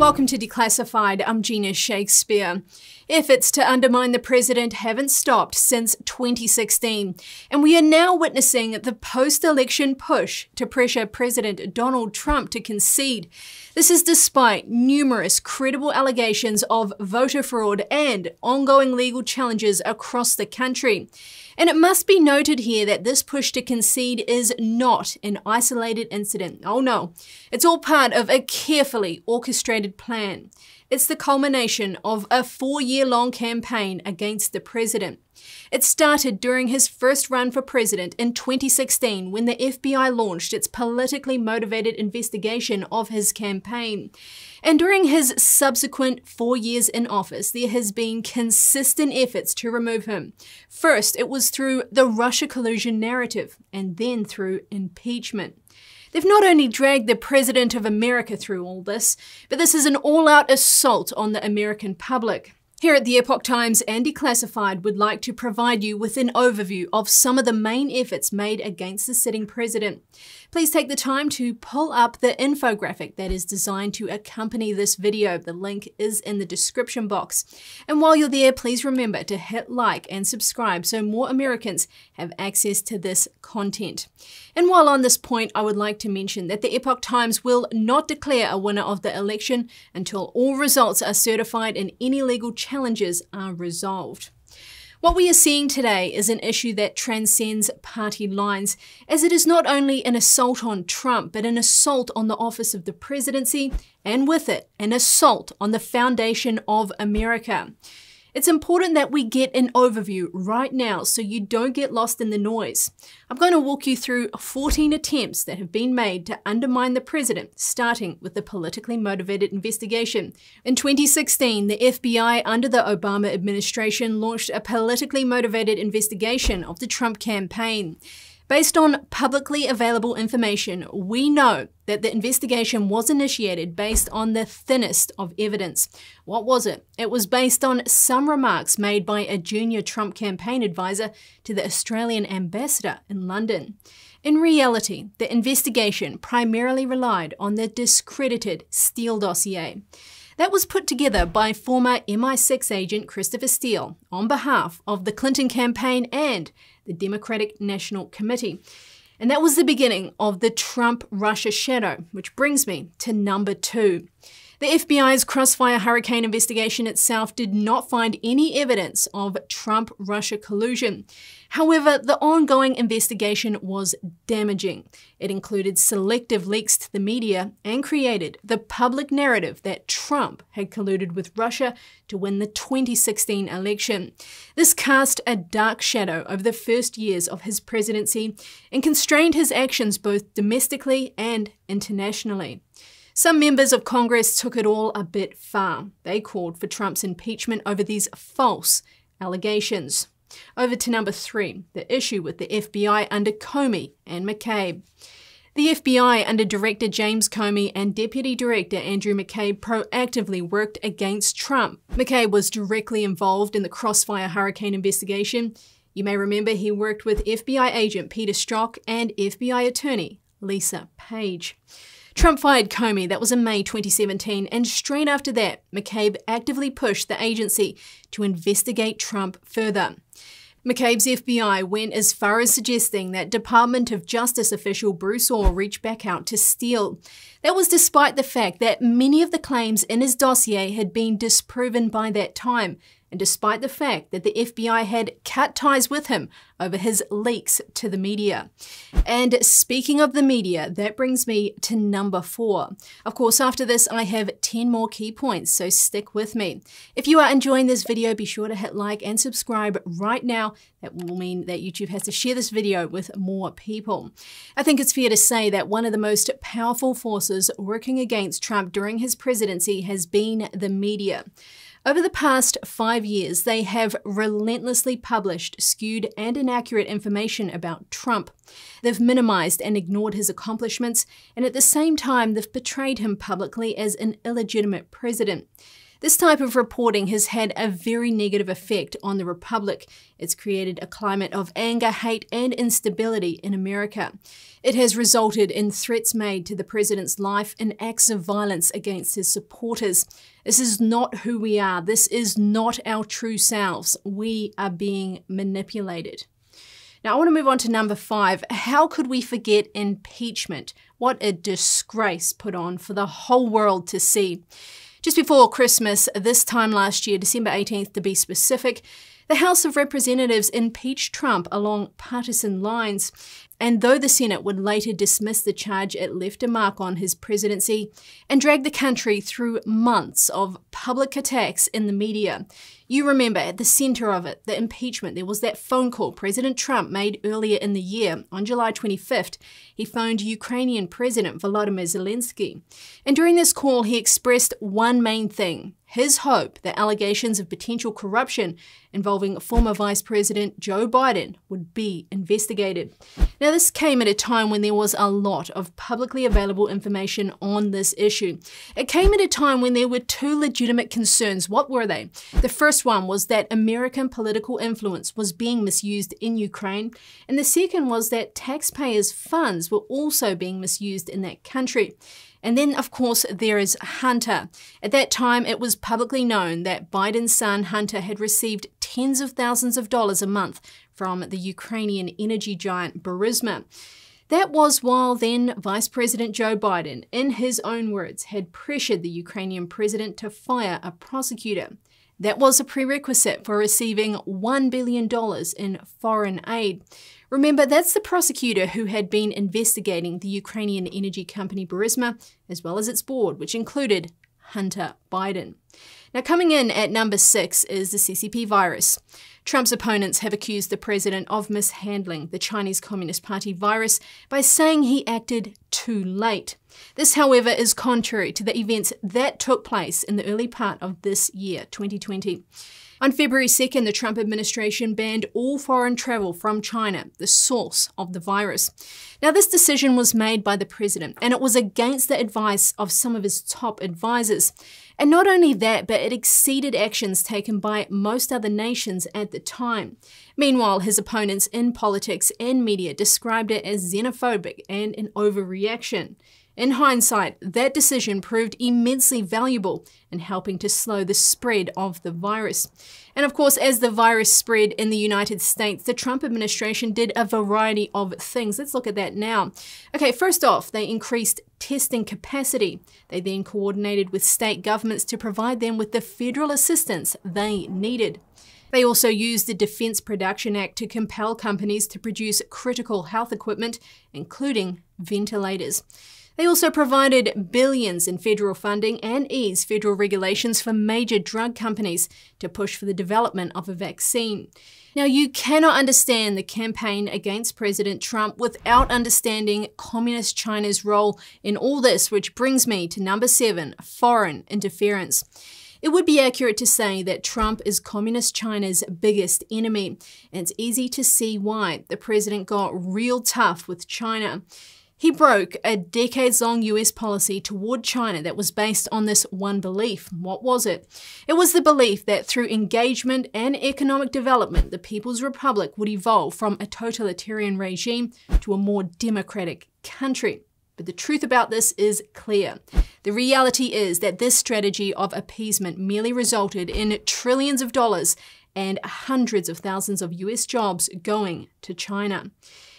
Welcome to Declassified. I'm Gina Shakespeare. Efforts to undermine the president haven't stopped since 2016, and we are now witnessing the post-election push to pressure President Donald Trump to concede. This is despite numerous credible allegations of voter fraud and ongoing legal challenges across the country. And it must be noted here that this push to concede is not an isolated incident. Oh no, it's all part of a carefully orchestrated plan. It's the culmination of a 4-year-long campaign against the president. It started during his first run for president in 2016 when the FBI launched its politically motivated investigation of his campaign. And during his subsequent 4 years in office, there has been consistent efforts to remove him. First, it was through the Russia collusion narrative, and then through impeachment. They've not only dragged the President of America through all this, but this is an all-out assault on the American public. Here at the Epoch Times and Declassified would like to provide you with an overview of some of the main efforts made against the sitting president. Please take the time to pull up the infographic that is designed to accompany this video. The link is in the description box. And while you're there, please remember to hit like and subscribe so more Americans have access to this content. And while on this point, I would like to mention that the Epoch Times will not declare a winner of the election until all results are certified and any legal challenges are resolved. What we are seeing today is an issue that transcends party lines, as it is not only an assault on Trump, but an assault on the office of the presidency, and with it, an assault on the foundation of America. It's important that we get an overview right now so you don't get lost in the noise. I'm going to walk you through 14 attempts that have been made to undermine the president, starting with the politically motivated investigation. In 2016, the FBI under the Obama administration launched a politically motivated investigation of the Trump campaign. Based on publicly available information, we know that the investigation was initiated based on the thinnest of evidence. What was it? It was based on some remarks made by a junior Trump campaign advisor to the Australian ambassador in London. In reality, the investigation primarily relied on the discredited Steele dossier. That was put together by former MI6 agent Christopher Steele on behalf of the Clinton campaign and the Democratic National Committee. And that was the beginning of the Trump-Russia shadow, which brings me to number 2. The FBI's Crossfire Hurricane investigation itself did not find any evidence of Trump-Russia collusion. However, the ongoing investigation was damaging. It included selective leaks to the media and created the public narrative that Trump had colluded with Russia to win the 2016 election. This cast a dark shadow over the first years of his presidency and constrained his actions both domestically and internationally. Some members of Congress took it all a bit far. They called for Trump's impeachment over these false allegations. Over to number 3, the issue with the FBI under Comey and McCabe. The FBI under Director James Comey and Deputy Director Andrew McCabe proactively worked against Trump. McCabe was directly involved in the Crossfire Hurricane investigation. You may remember he worked with FBI agent Peter Strzok and FBI attorney Lisa Page. Trump fired Comey, that was in May 2017, and straight after that, McCabe actively pushed the agency to investigate Trump further. McCabe's FBI went as far as suggesting that Department of Justice official Bruce Ohr reach back out to Steele. That was despite the fact that many of the claims in his dossier had been disproven by that time, and despite the fact that the FBI had cut ties with him over his leaks to the media. And speaking of the media, that brings me to number 4. Of course, after this, I have 10 more key points, so stick with me. If you are enjoying this video, be sure to hit like and subscribe right now. That will mean that YouTube has to share this video with more people. I think it's fair to say that one of the most powerful forces working against Trump during his presidency has been the media. Over the past 5 years, they have relentlessly published skewed and inaccurate information about Trump. They've minimized and ignored his accomplishments, and at the same time, they've portrayed him publicly as an illegitimate president. This type of reporting has had a very negative effect on the Republic. It's created a climate of anger, hate, and instability in America. It has resulted in threats made to the president's life and acts of violence against his supporters. This is not who we are. This is not our true selves. We are being manipulated. Now, I want to move on to number 5. How could we forget impeachment? What a disgrace put on for the whole world to see. Just before Christmas, this time last year, December 18th to be specific, the House of Representatives impeached Trump along partisan lines. And though the Senate would later dismiss the charge, it left a mark on his presidency and dragged the country through months of public attacks in the media. You remember, at the center of it, the impeachment, there was that phone call President Trump made earlier in the year. On July 25th, he phoned Ukrainian President Volodymyr Zelensky. And during this call, he expressed one main thing: his hope that allegations of potential corruption involving former Vice President Joe Biden would be investigated. Now, this came at a time when there was a lot of publicly available information on this issue. It came at a time when there were two legitimate concerns. What were they? The first one was that American political influence was being misused in Ukraine, and the second was that taxpayers' funds were also being misused in that country. And then, of course, there is Hunter. At that time, it was publicly known that Biden's son, Hunter, had received tens of thousands of dollars a month from the Ukrainian energy giant Burisma. That was while then Vice President Joe Biden, in his own words, had pressured the Ukrainian president to fire a prosecutor. That was a prerequisite for receiving $1 billion in foreign aid. Remember, that's the prosecutor who had been investigating the Ukrainian energy company Burisma, as well as its board, which included Hunter Biden. Now, coming in at number 6 is the Ccp virus. Trump's opponents have accused the president of mishandling the Chinese Communist Party virus by saying he acted too late. This, however, is contrary to the events that took place in the early part of this year, 2020. On February 2nd, the Trump administration banned all foreign travel from China, the source of the virus. Now, this decision was made by the president, and it was against the advice of some of his top advisors. And not only that, but it exceeded actions taken by most other nations at the time. Meanwhile, his opponents in politics and media described it as xenophobic and an overreaction. In hindsight, that decision proved immensely valuable in helping to slow the spread of the virus. And of course, as the virus spread in the United States, the Trump administration did a variety of things. Let's look at that now. Okay, first off, they increased testing capacity. They then coordinated with state governments to provide them with the federal assistance they needed. They also used the Defense Production Act to compel companies to produce critical health equipment, including ventilators. They also provided billions in federal funding and eased federal regulations for major drug companies to push for the development of a vaccine. Now, you cannot understand the campaign against President Trump without understanding Communist China's role in all this, which brings me to number 7, foreign interference. It would be accurate to say that Trump is Communist China's biggest enemy, and it's easy to see why. The president got real tough with China. He broke a decades-long US policy toward China that was based on this one belief. What was it? It was the belief that through engagement and economic development, the People's Republic would evolve from a totalitarian regime to a more democratic country. But the truth about this is clear. The reality is that this strategy of appeasement merely resulted in trillions of dollars and hundreds of thousands of US jobs going to China.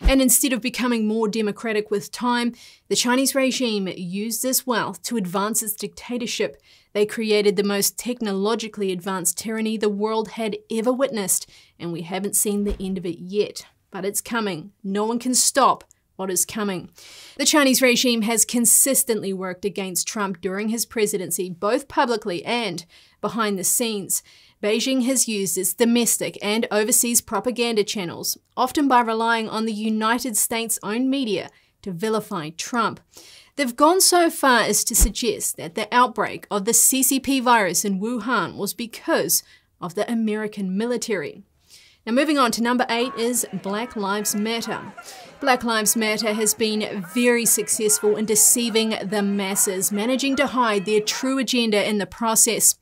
And instead of becoming more democratic with time, the Chinese regime used this wealth to advance its dictatorship. They created the most technologically advanced tyranny the world had ever witnessed, and we haven't seen the end of it yet. But it's coming. No one can stop what is coming. The Chinese regime has consistently worked against Trump during his presidency, both publicly and behind the scenes. Beijing has used its domestic and overseas propaganda channels, often by relying on the United States' own media, to vilify Trump. They've gone so far as to suggest that the outbreak of the Ccp virus in Wuhan was because of the American military. Now, moving on to number 8 is Black Lives Matter. Black Lives Matter has been very successful in deceiving the masses, managing to hide their true agenda in the process.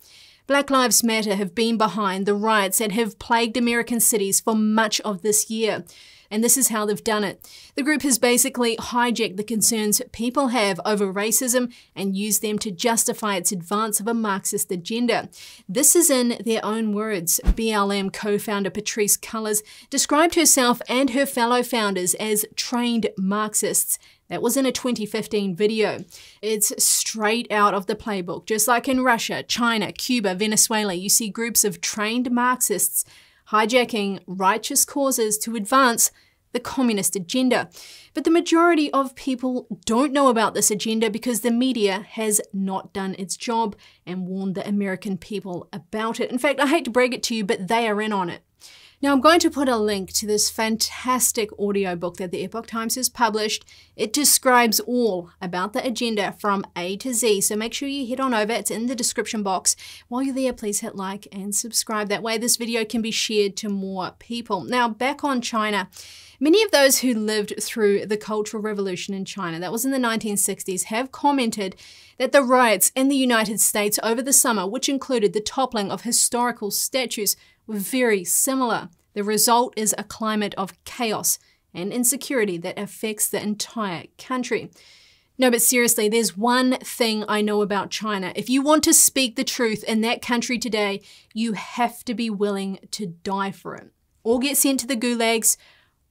Black Lives Matter have been behind the riots that have plagued American cities for much of this year. And this is how they've done it. The group has basically hijacked the concerns people have over racism and used them to justify its advance of a Marxist agenda. This is in their own words. BLM co-founder Patrisse Cullors described herself and her fellow founders as trained Marxists. That was in a 2015 video. It's straight out of the playbook. Just like in Russia, China, Cuba, Venezuela, you see groups of trained Marxists hijacking righteous causes to advance the communist agenda. But the majority of people don't know about this agenda because the media has not done its job and warned the American people about it. In fact, I hate to break it to you, but they are in on it. Now, I'm going to put a link to this fantastic audiobook that the Epoch Times has published. It describes all about the agenda from A to Z, so make sure you head on over. It's in the description box. While you're there, please hit like and subscribe. That way this video can be shared to more people. Now, back on China. Many of those who lived through the Cultural Revolution in China, that was in the 1960s, have commented that the riots in the United States over the summer, which included the toppling of historical statues, were very similar. The result is a climate of chaos and insecurity that affects the entire country. No, but seriously, there's one thing I know about China. If you want to speak the truth in that country today, you have to be willing to die for it. Or get sent to the gulags,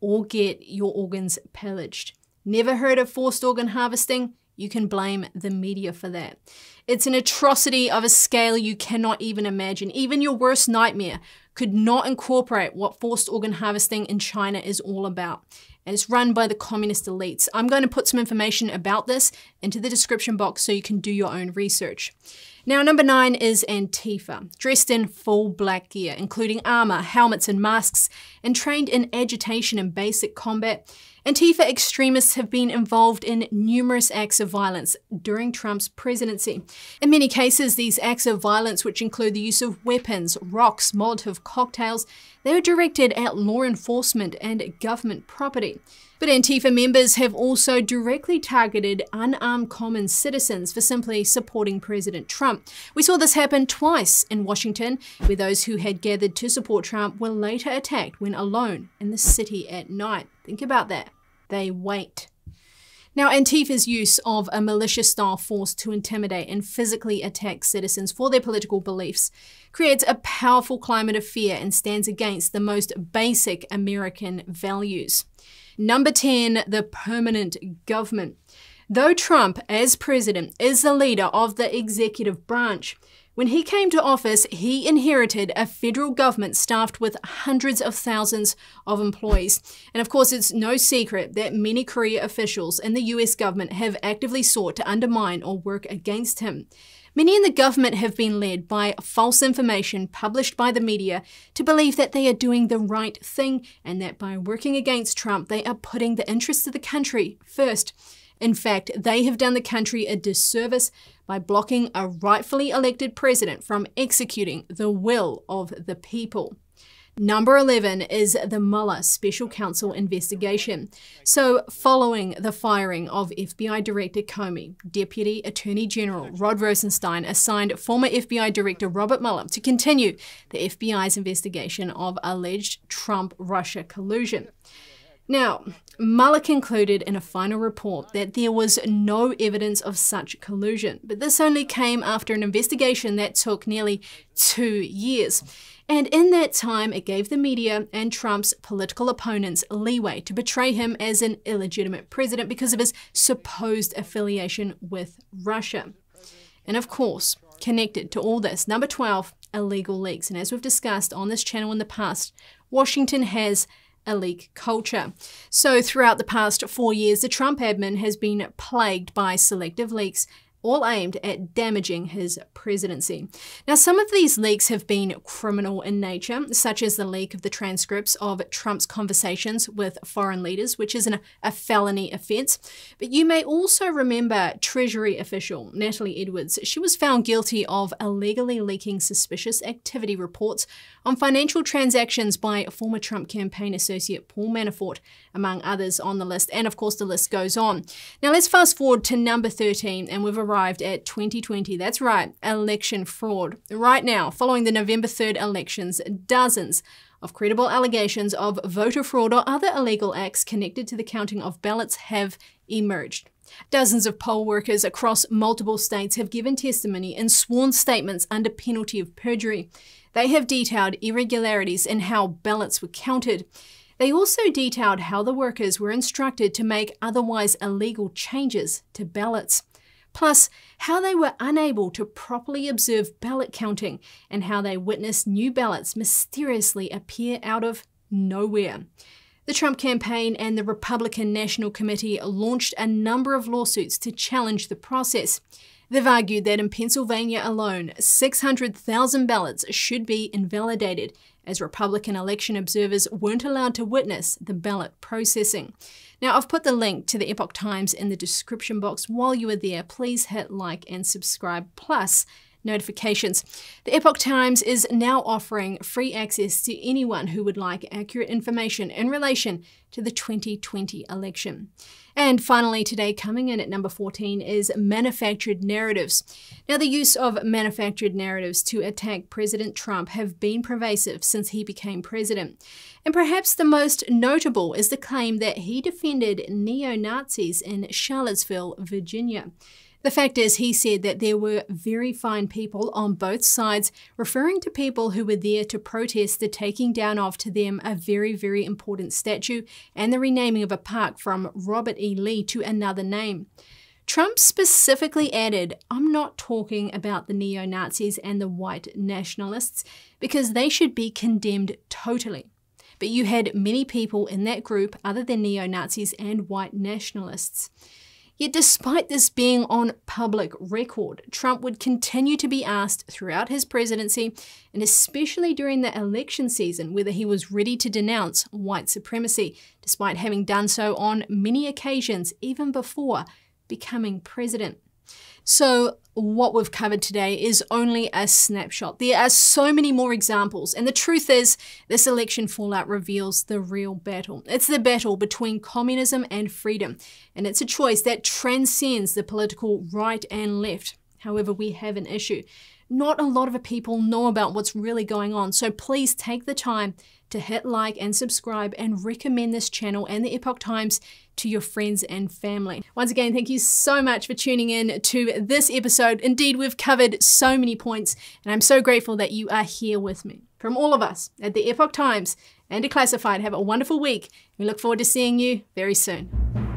or get your organs pillaged. Never heard of forced organ harvesting? You can blame the media for that. It's an atrocity of a scale you cannot even imagine. Even your worst nightmare could not incorporate what forced organ harvesting in China is all about. And it's run by the communist elites. I'm going to put some information about this into the description box so you can do your own research. Now, number 9 is Antifa, dressed in full black gear, including armor, helmets, and masks, and trained in agitation and basic combat. Antifa extremists have been involved in numerous acts of violence during Trump's presidency. In many cases, these acts of violence, which include the use of weapons, rocks, Molotov cocktails, they were directed at law enforcement and government property. But Antifa members have also directly targeted unarmed common citizens for simply supporting President Trump. We saw this happen twice in Washington, where those who had gathered to support Trump were later attacked when alone in the city at night. Think about that. They wait. Now, Antifa's use of a militia-style force to intimidate and physically attack citizens for their political beliefs creates a powerful climate of fear and stands against the most basic American values. Number 10, the permanent government. Though Trump, as president, is the leader of the executive branch, when he came to office, he inherited a federal government staffed with hundreds of thousands of employees. And of course, it's no secret that many career officials in the US government have actively sought to undermine or work against him. Many in the government have been led by false information published by the media to believe that they are doing the right thing and that by working against Trump, they are putting the interests of the country first. In fact, they have done the country a disservice by blocking a rightfully elected president from executing the will of the people. Number 11 is the Mueller Special Counsel investigation. So, following the firing of FBI Director Comey, Deputy Attorney General Rod Rosenstein assigned former FBI Director Robert Mueller to continue the FBI's investigation of alleged Trump-Russia collusion. Now, Mueller concluded in a final report that there was no evidence of such collusion, but this only came after an investigation that took nearly 2 years. And in that time, it gave the media and Trump's political opponents leeway to portray him as an illegitimate president because of his supposed affiliation with Russia. And of course, connected to all this, number 12, illegal leaks. And as we've discussed on this channel in the past, Washington has a leak culture. So throughout the past 4 years, the Trump admin has been plagued by selective leaks, all aimed at damaging his presidency. Now, some of these leaks have been criminal in nature, such as the leak of the transcripts of Trump's conversations with foreign leaders, which is a felony offense. But you may also remember Treasury official Natalie Edwards. She was found guilty of illegally leaking suspicious activity reports on financial transactions by former Trump campaign associate Paul Manafort, among others on the list. And of course, the list goes on. Now, let's fast forward to number 13, and we've arrived at 2020. That's right, election fraud. Right now, following the November 3rd elections, dozens of credible allegations of voter fraud or other illegal acts connected to the counting of ballots have emerged. Dozens of poll workers across multiple states have given testimony in sworn statements under penalty of perjury. They have detailed irregularities in how ballots were counted. They also detailed how the workers were instructed to make otherwise illegal changes to ballots. Plus, how they were unable to properly observe ballot counting and how they witnessed new ballots mysteriously appear out of nowhere. The Trump campaign and the Republican National Committee launched a number of lawsuits to challenge the process. They've argued that in Pennsylvania alone, 600,000 ballots should be invalidated, as Republican election observers weren't allowed to witness the ballot processing. Now, I've put the link to the Epoch Times in the description box. While you are there, please hit like and subscribe, plus notifications. The Epoch Times is now offering free access to anyone who would like accurate information in relation to the 2020 election. And finally today, coming in at number 14 is manufactured narratives. Now, the use of manufactured narratives to attack President Trump have been pervasive since he became president. And perhaps the most notable is the claim that he defended neo-Nazis in Charlottesville, Virginia. The fact is, he said that there were very fine people on both sides, referring to people who were there to protest the taking down of, to them, a very, very important statue and the renaming of a park from Robert E. Lee to another name. Trump specifically added, "I'm not talking about the neo-Nazis and the white nationalists, because they should be condemned totally. But you had many people in that group other than neo-Nazis and white nationalists." Yet despite this being on public record, Trump would continue to be asked throughout his presidency, and especially during the election season, whether he was ready to denounce white supremacy, despite having done so on many occasions even before becoming president. So what we've covered today is only a snapshot. There are so many more examples, and the truth is, this election fallout reveals the real battle. It's the battle between communism and freedom, and it's a choice that transcends the political right and left. However, we have an issue. Not a lot of people know about what's really going on, so please take the time to hit like and subscribe and recommend this channel and the Epoch Times to your friends and family. Once again, thank you so much for tuning in to this episode. Indeed, we've covered so many points, and I'm so grateful that you are here with me. From all of us at the Epoch Times and Declassified, have a wonderful week. We look forward to seeing you very soon.